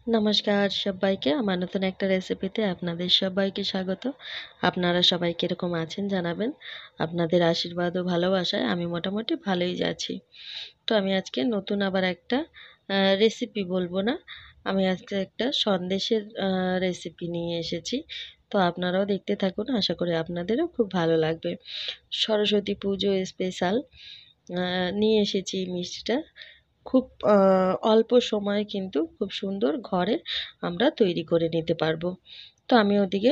নমস্কার সবাইকে আমার নতুন একটা রেসিপিতে আপনাদের সবাইকে স্বাগত। আপনারা সবাই কিরকম আছেন জানাবেন। আপনাদের আশীর্বাদ ও ভালোবাসায় আমি মোটামুটি ভালোই যাচ্ছি। তো আমি আজকে নতুন আবার একটা রেসিপি বলবো না, আমি আজকে একটা সন্দেশের রেসিপি নিয়ে এসেছি। তো আপনারাও দেখতে থাকুন, আশা করি আপনাদেরও খুব ভালো লাগবে। সরস্বতী পুজো স্পেশাল নিয়ে এসেছি এই মিষ্টিটা। খুব অল্প সময়ে কিন্তু খুব সুন্দর ঘরে আমরা তৈরি করে নিতে পারবো। তো আমি ওদিকে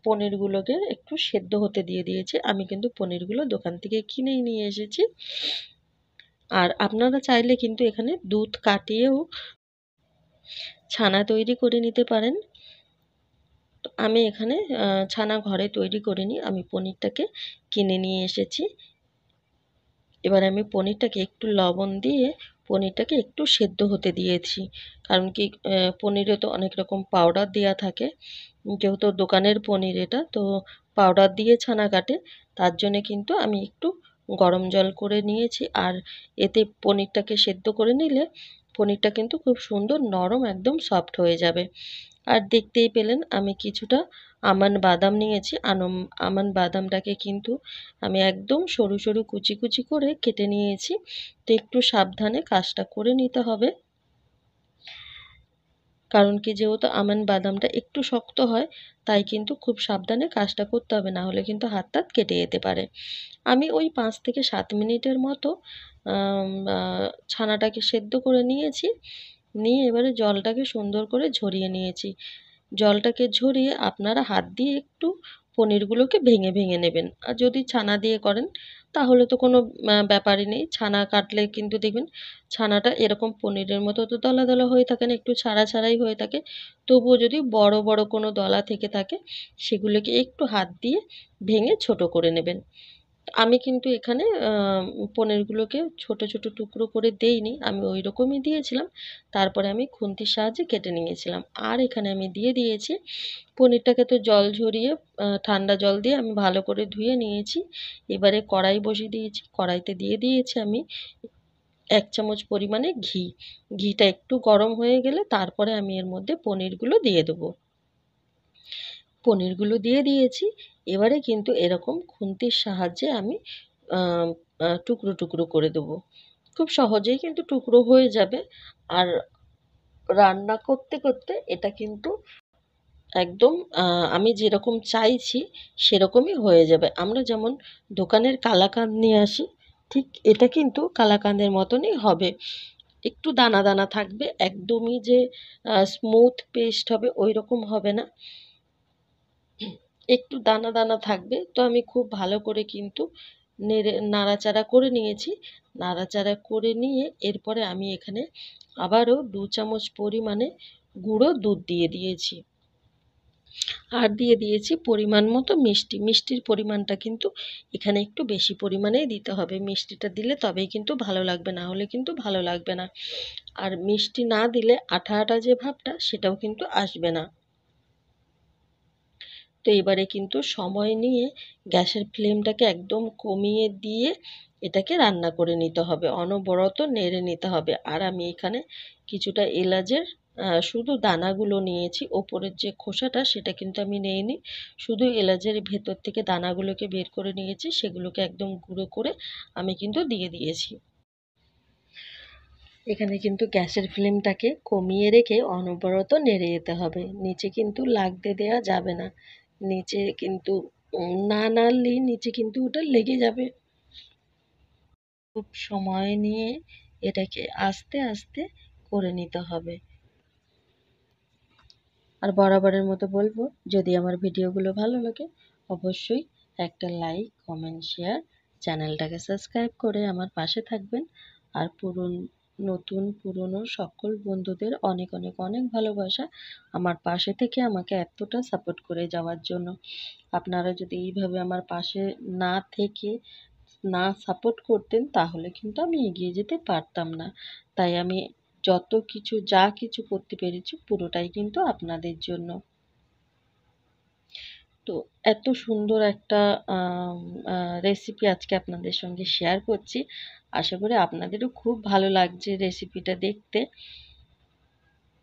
পনিরগুলোকে একটু সেদ্ধ হতে দিয়ে দিয়েছি। আমি কিন্তু পনিরগুলো দোকান থেকে কিনেই নিয়ে এসেছি। আর আপনারা চাইলে কিন্তু এখানে দুধ কাটিয়েও ছানা তৈরি করে নিতে পারেন। তো আমি এখানে ছানা ঘরে তৈরি করিনি, আমি পনিরটাকে কিনে নিয়ে এসেছি। এবার আমি পনিরটাকে একটু লবণ দিয়ে পনিরটাকে একটু সেদ্ধ হতে দিয়েছি। কারণ কি পনিরে তো অনেক রকম পাউডার দেওয়া থাকে, যেহেতু দোকানের পনির এটা তো পাউডার দিয়ে ছানা কাটে, তার জন্যে কিন্তু আমি একটু গরম জল করে নিয়েছি। আর এতে পনিরটাকে সেদ্ধ করে নিলে পনিরটা কিন্তু খুব সুন্দর নরম একদম সফট হয়ে যাবে। আর দেখতেই পেলেন আমি কিছুটা আমন্ড বাদাম নিয়েছি। আমন্ড বাদামটাকে কিন্তু আমি একদম সরু সরু কুচি কুচি করে কেটে নিয়েছি। তো একটু সাবধানে কাজটা করে নিতে হবে, কারণ কি যেহেতু আমন্ড বাদামটা একটু শক্ত হয়, তাই কিন্তু খুব সাবধানে কাজটা করতে হবে, না হলে কিন্তু হাত টাত কেটে যেতে পারে। আমি ওই 5 থেকে 7 মিনিটের মতো ছানাটাকে সেদ্ধ করে নিয়েছি। নিয়ে এবারে জলটাকে সুন্দর করে ঝরিয়ে নিয়েছি। জলটাকে ঝরিয়ে আপনারা হাত দিয়ে একটু পনিরগুলোকে ভেঙে ভেঙে নেবেন। আর যদি ছানা দিয়ে করেন তাহলে তো কোনো ব্যাপারই নেই। ছানা কাটলে কিন্তু দেখবেন ছানাটা এরকম পনিরের মতো তো দলা দলা হয়ে থাকে না, একটু ছাড়া ছাড়াই হয়ে থাকে। তবুও যদি বড় বড় কোনো দলা থেকে থাকে সেগুলোকে একটু হাত দিয়ে ভেঙে ছোট করে নেবেন। আমি কিন্তু এখানে পনিরগুলোকে ছোট ছোট টুকরো করে দেইনি, আমি ওই রকমই দিয়েছিলাম। তারপরে আমি খুন্তির সাহায্যে কেটে নিয়েছিলাম। আর এখানে আমি দিয়ে দিয়েছি পনিরটাকে, তো জল ঝরিয়ে ঠান্ডা জল দিয়ে আমি ভালো করে ধুয়ে নিয়েছি। এবারে কড়াই বসিয়ে দিয়েছি, কড়াইতে দিয়ে দিয়েছি আমি 1 চামচ পরিমাণে ঘি। ঘিটা একটু গরম হয়ে গেলে তারপরে আমি এর মধ্যে পনিরগুলো দিয়ে দেবো। পনিরগুলো দিয়ে দিয়েছি। এবারে কিন্তু এরকম খুন্তির সাহায্যে আমি টুকরো টুকরো করে দেবো। খুব সহজেই কিন্তু টুকরো হয়ে যাবে। আর রান্না করতে করতে এটা কিন্তু একদম আমি যেরকম চাইছি সেরকমই হয়ে যাবে। আমরা যেমন দোকানের কালাকাঁদ নিয়ে আসি, ঠিক এটা কিন্তু কালাকাঁদের মতনই হবে। একটু দানা দানা থাকবে, একদমই যে স্মুথ পেস্ট হবে ওই রকম হবে না, একটু দানা দানা থাকবে। তো আমি খুব ভালো করে কিন্তু নাড়াচাড়া করে নিয়েছি। নাড়াচাড়া করে নিয়ে এরপরে আমি এখানে আবারও 2 চামচ পরিমাণে গুঁড়ো দুধ দিয়ে দিয়েছি। আর দিয়ে দিয়েছি পরিমাণ মতো মিষ্টি। মিষ্টির পরিমাণটা কিন্তু এখানে একটু বেশি পরিমাণেই দিতে হবে। মিষ্টিটা দিলে তবেই কিন্তু ভালো লাগবে, না হলে কিন্তু ভালো লাগবে না। আর মিষ্টি না দিলে আঠা আঠা যে ভাবটা সেটাও কিন্তু আসবে না। তো এবারে কিন্তু সময় নিয়ে গ্যাসের ফ্লেমটাকে একদম কমিয়ে দিয়ে এটাকে রান্না করে নিতে হবে, অনবরত নেড়ে নিতে হবে। আর আমি এখানে কিছুটা এলাচের শুধু দানাগুলো নিয়েছি, ওপরের যে খোসাটা সেটা কিন্তু আমি নেইনি। শুধু এলাচের ভেতর থেকে দানাগুলোকে বের করে নিয়েছি, সেগুলোকে একদম গুঁড়ো করে আমি কিন্তু দিয়ে দিয়েছি। এখানে কিন্তু গ্যাসের ফ্লেমটাকে কমিয়ে রেখে অনবরত নেড়ে যেতে হবে, নিচে কিন্তু লাগতে দেওয়া যাবে না। নিচে কিন্তু না নাড়লেই নিচে কিন্তু ওটা লেগে যাবে। খুব সময় নিয়ে এটাকে আস্তে আস্তে করে নিতে হবে। আর বরাবরের মতো বলবো, যদি আমার ভিডিওগুলো ভালো লাগে অবশ্যই একটা লাইক কমেন্ট শেয়ার, চ্যানেলটাকে সাবস্ক্রাইব করে আমার পাশে থাকবেন। আর নতুন পুরনো সকল বন্ধুদের অনেক অনেক অনেক ভালোবাসা আমার পাশে থেকে আমাকে এতটা সাপোর্ট করে যাওয়ার জন্য। আপনারা যদি এইভাবে আমার পাশে না থেকে না সাপোর্ট করতেন তাহলে কিন্তু আমি এগিয়ে যেতে পারতাম না। তাই আমি যত কিছু যা কিছু করতে পেরেছি পুরোটাই কিন্তু আপনাদের জন্য। তো এত সুন্দর একটা রেসিপি আজকে আপনাদের সঙ্গে শেয়ার করছি। আশা করি আপনাদেরও খুব ভালো লাগছে রেসিপিটা দেখতে।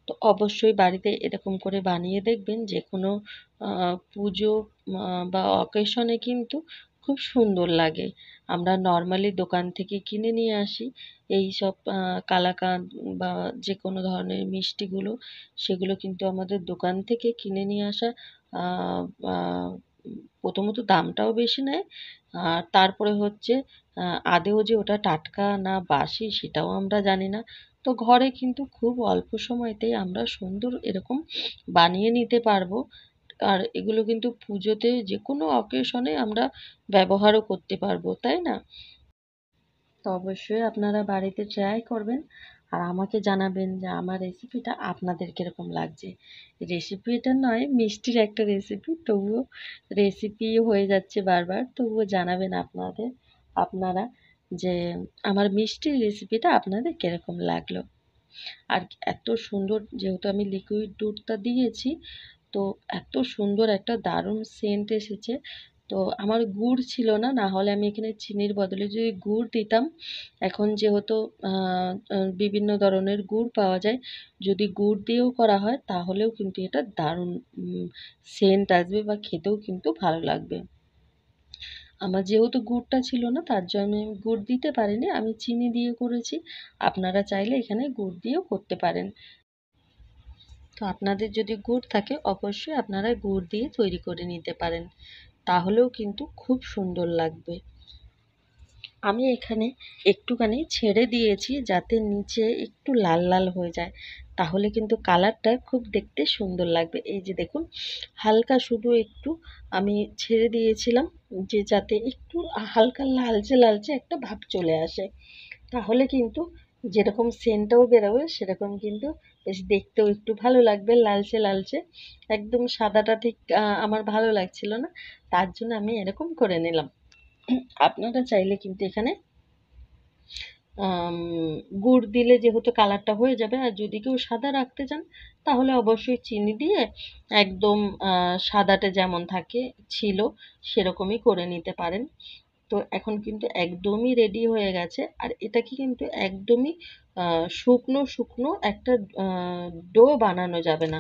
তো অবশ্যই বাড়িতে এরকম করে বানিয়ে দেখবেন। যে কোনো পুজো বা অকেশনে কিন্তু খুব সুন্দর লাগে। আমরা নর্মালি দোকান থেকে কিনে নিয়ে আসি এইসব কালাকাঁদ বা যে কোনো ধরনের মিষ্টিগুলো, সেগুলো কিন্তু আমাদের দোকান থেকে কিনে নিয়ে আসা আ প্রথমত দামটাও বেশি নেয়। আর তারপরে হচ্ছে আদৌ যে ওটা টাটকা না বাসি সেটাও আমরা জানি না। তো ঘরে কিন্তু খুব অল্প সময়তেই আমরা সুন্দর এরকম বানিয়ে নিতে পারবো। আর এগুলো কিন্তু পুজোতে যেকোনো অকেশনে আমরা ব্যবহারও করতে পারবো, তাই না? তো অবশ্যই আপনারা বাড়িতে ট্রাই করবেন আর আমাকে জানাবেন যে আমার রেসিপিটা আপনাদের কিরকম লাগছে। রেসিপিটা নয়, মিষ্টির একটা রেসিপি, তবুও রেসিপি হয়ে যাচ্ছে বারবার, তবুও জানাবেন আপনারা যে আমার মিষ্টির রেসিপিটা আপনাদের কিরকম লাগলো। আর এত সুন্দর, যেহেতু আমি লিকুইড দুধটা দিয়েছি, তো এত সুন্দর একটা দারুণ সেন্ট এসেছে। তো আমার গুড় ছিল না, না হলে আমি এখানে চিনির বদলে যদি গুড় দিতাম। এখন যেহেতু বিভিন্ন ধরনের গুড় পাওয়া যায়, যদি গুড় দিয়েও করা হয় তাহলেও কিন্তু এটা দারুণ সেন্ট আসবে বা খেতেও কিন্তু ভালো লাগবে। আমার যেহেতু গুড়টা ছিল না তার জন্য আমি গুড় দিতে পারিনি, আমি চিনি দিয়ে করেছি। আপনারা চাইলে এখানে গুড় দিয়েও করতে পারেন। তো আপনাদের যদি গুড় থাকে অবশ্যই আপনারা গুড় দিয়ে তৈরি করে নিতে পারেন, তাহলেও কিন্তু খুব সুন্দর লাগবে। আমি এখানে একটুখানি ছেড়ে দিয়েছি যাতে নিচে একটু লাল লাল হয়ে যায়, তাহলে কিন্তু কালারটা খুব দেখতে সুন্দর লাগবে। এই যে দেখুন, হালকা শুধু একটু আমি ছেড়ে দিয়েছিলাম, যে যাতে একটু হালকা লালচে লালচে একটা ভাব চলে আসে, তাহলে কিন্তু যেরকম সেন্টটাও বেরোবে সেরকম কিন্তু বেশ দেখতেও একটু ভালো লাগবে লালচে লালচে। একদম সাদাটা ঠিক আমার ভালো লাগছিল না, তার জন্য আমি এরকম করে নিলাম। আপনারা চাইলে কিন্তু এখানে গুড় দিলে যেহেতু কালারটা হয়ে যাবে, আর যদি কেউ সাদা রাখতে চান তাহলে অবশ্যই চিনি দিয়ে একদম সাদাটা যেমন থাকে ছিল সেরকমই করে নিতে পারেন। তো এখন কিন্তু একদমই রেডি হয়ে গেছে, আর এটাকে কিন্তু একদমই শুকনো শুকনো একটা ডো বানানো যাবে না,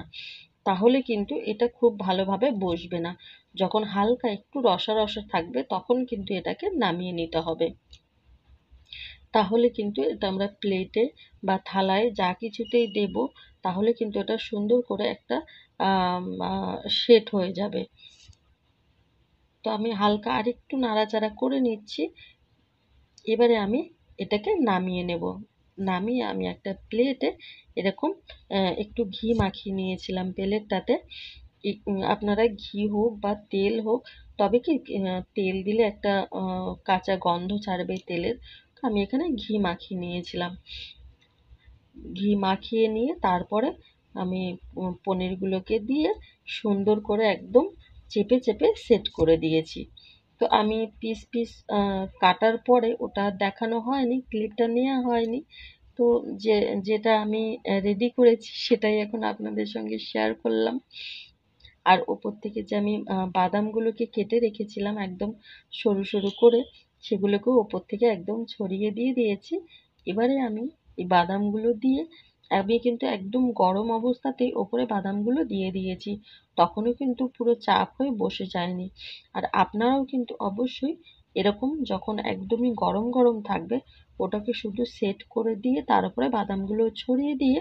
তাহলে কিন্তু এটা খুব ভালোভাবে বসবে না। যখন হালকা একটু রসা রসা থাকবে তখন কিন্তু এটাকে নামিয়ে নিতে হবে, তাহলে কিন্তু এটা আমরা প্লেটে বা থালায় যা কিছুতেই দেব, তাহলে কিন্তু এটা সুন্দর করে একটা সেট হয়ে যাবে। তো আমি হালকা আরেকটু নাড়াচাড়া করে নিচ্ছি। এবারে আমি এটাকে নামিয়ে নেব। নামিয়ে আমি একটা প্লেটে এরকম একটু ঘি মাখিয়ে নিয়েছিলাম প্লেটটাতে। আপনারা ঘি হোক বা তেল হোক, তবে কি তেল দিলে একটা কাঁচা গন্ধ ছাড়বে তেলের। তো আমি এখানে ঘি মাখিয়ে নিয়েছিলাম। ঘি মাখিয়ে নিয়ে তারপরে আমি পনিরগুলোকে দিয়ে সুন্দর করে একদম চেপে চেপে সেট করে দিয়েছি। তো আমি পিস পিস কাটার পরে ওটা দেখানো হয়নি, ক্লিপটা নেওয়া হয়নি। তো যেটা আমি রেডি করেছি সেটাই এখন আপনাদের সঙ্গে শেয়ার করলাম। আর ওপর থেকে যে আমি বাদামগুলোকে কেটে রেখেছিলাম একদম সরু সরু করে, সেগুলোকেও ওপর থেকে একদম ছড়িয়ে দিয়ে দিয়েছি। এবারে আমি এই বাদামগুলো দিয়ে, আমি কিন্তু একদম গরম অবস্থাতেই ওপরে বাদামগুলো দিয়ে দিয়েছি, তখনও কিন্তু পুরো চাপ হয়ে বসে যায়নি। আর আপনারাও কিন্তু অবশ্যই এরকম যখন একদমই গরম গরম থাকবে, ওটাকে শুধু সেট করে দিয়ে তার উপরে বাদামগুলো ছড়িয়ে দিয়ে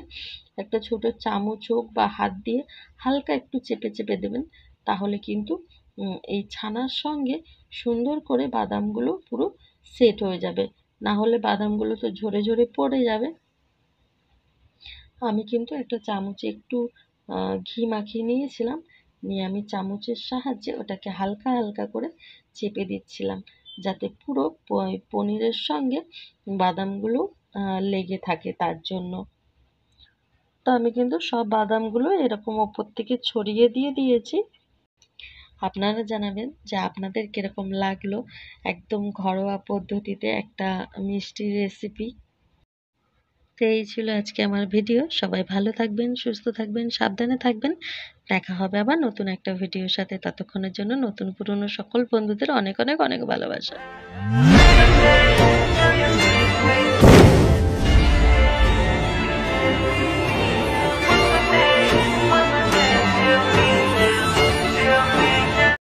একটা ছোট চামচ হোক বা হাত দিয়ে হালকা একটু চেপে চেপে দেবেন, তাহলে কিন্তু এই ছানার সঙ্গে সুন্দর করে বাদামগুলো পুরো সেট হয়ে যাবে, না হলে বাদামগুলো তো ঝরে ঝরে পড়ে যাবে। আমি কিন্তু একটা চামচে একটু ঘি মাখিয়ে নিয়েছিলাম, নিয়ে আমি চামচের সাহায্যে ওটাকে হালকা হালকা করে চেপে দিচ্ছিলাম, যাতে পুরো পনিরের সঙ্গে বাদামগুলো লেগে থাকে তার জন্য। তো আমি কিন্তু সব বাদামগুলো এরকম ওপর থেকে ছড়িয়ে দিয়ে দিয়েছি। আপনারা জানাবেন যে আপনাদের কিরকম লাগলো একদম ঘরোয়া পদ্ধতিতে একটা মিষ্টির রেসিপি। তো এই ছিল আজকে আমার ভিডিও। সবাই ভালো থাকবেন, সুস্থ থাকবেন, সাবধানে থাকবেন। দেখা হবে আবার নতুন একটা ভিডিওর সাথে। ততক্ষণের জন্য নতুন পুরনো সকল বন্ধুদের অনেক অনেক অনেক ভালোবাসা।